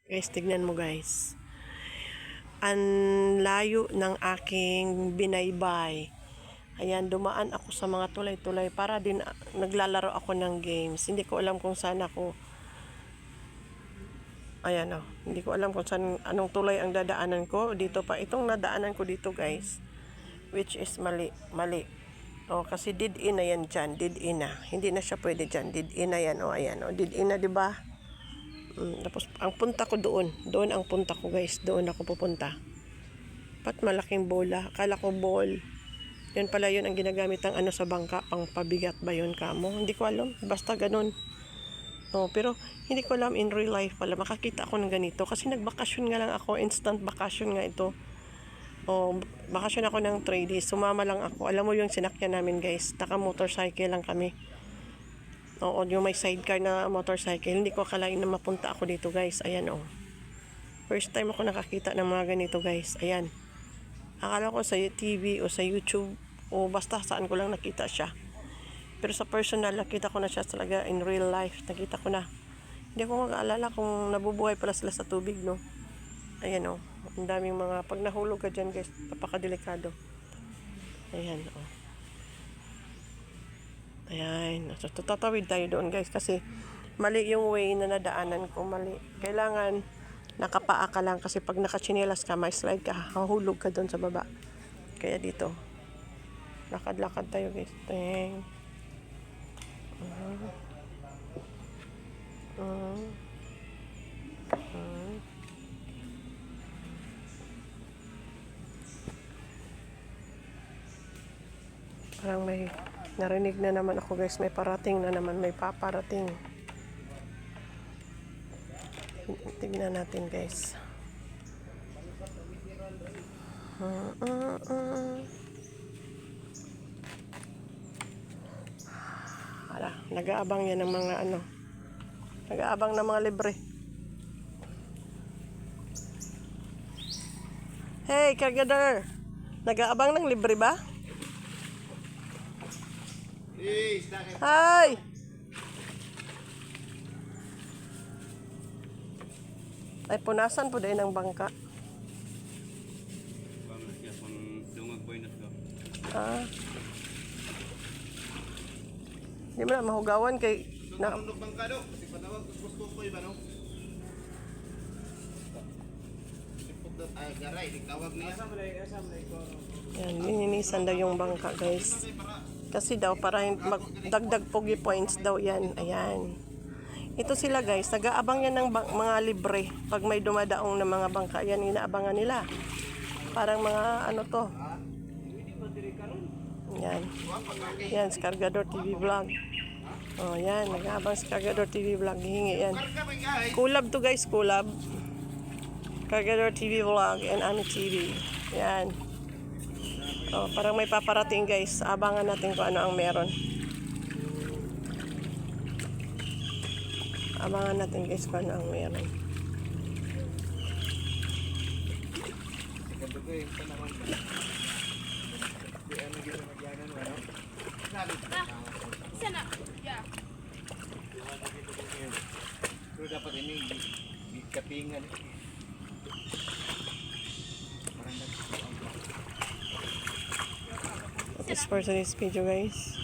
Guys, tignan mo guys. Ang layo ng aking binaybay. Ayan, dumaan ako sa mga tulay-tulay para din naglalaro ako ng games. Hindi ko alam kung saan ako. Ayan o. Hindi ko alam kung saan, anong tulay ang dadaanan ko. Dito pa. Itong nadaanan ko dito guys. Which is mali. Mali. O, kasi dead in na yan dyan. Dead in na. Hindi na siya pwede dyan. Dead in na yan. O, ayan o. Dead in na, diba? Tapos, ang punta ko doon. Doon ang punta ko guys. Doon ako pupunta. Pat malaking bola. Akala ko ball. Yun pala yun ang ginagamit ng ano sa bangka. Pang pabigat ba yun kamo? Hindi ko alam. Basta ganun. Oh, pero hindi ko alam in real life pala. Makakita ako ng ganito. Kasi nagbakasyon nga lang ako. Instant bakasyon nga ito. Oh, bakasyon ako ng 3 days. Sumama lang ako. Alam mo yung sinakyan namin guys. Taka motorcycle lang kami. Oo, yung may sidecar na motorcycle. Hindi ko akalain na mapunta ako dito guys. Ayan oh. First time ako nakakita ng mga ganito guys. Ayan. Akala ko sa TV o sa YouTube o basta saan ko lang nakita siya. Pero sa personal nakita ko na siya talaga in real life. Nakita ko na. Hindi ako mag-aalala kung nabubuhay pala sila sa tubig no. Ayan oh. Ang daming mga pag nahulog ka dyan guys. Napakadelikado. Ayan oh. Ayan. So, tatawid tayo doon guys kasi mali yung way na nadaanan ko. Mali. Kailangan nakapaa ka lang kasi pag nakachinelas ka, may slide ka, hahulog ka doon sa baba. Kaya dito. Lakad-lakad tayo guys. Teng. Parang may narinig na naman ako guys, may parating na naman, may paparating. Tignan natin guys. Hala, nag-aabang yan ng mga ano. Nag-aabang ng mga libre. Hey, cargador! Nag-aabang ng libre ba? Hi! Ay, punasan po din ng bangka. Ah. Hindi mo na mahugawan kay... Yan, lininisan daw yung bangka guys. Kasi daw para magdagdag pogi points daw yan. Ayan. Ito sila guys, nag-aabang yan ng mga libre. Pag may dumadaong na mga bangka, yan inaabangan nila. Parang mga ano to. Yan. Yan, Cargador TV Vlog. Oh, yan, nag-aabang si Cargador TV Vlog. Hihingi yan. Collab to guys, collab. Cargador TV Vlog and Ami TV. Yan. Oh, parang may paparating guys. Abangan natin kung ano ang meron. Abangan natin guys kung ano ang meron. Pero dapat ini kapingan. That is for today's video guys.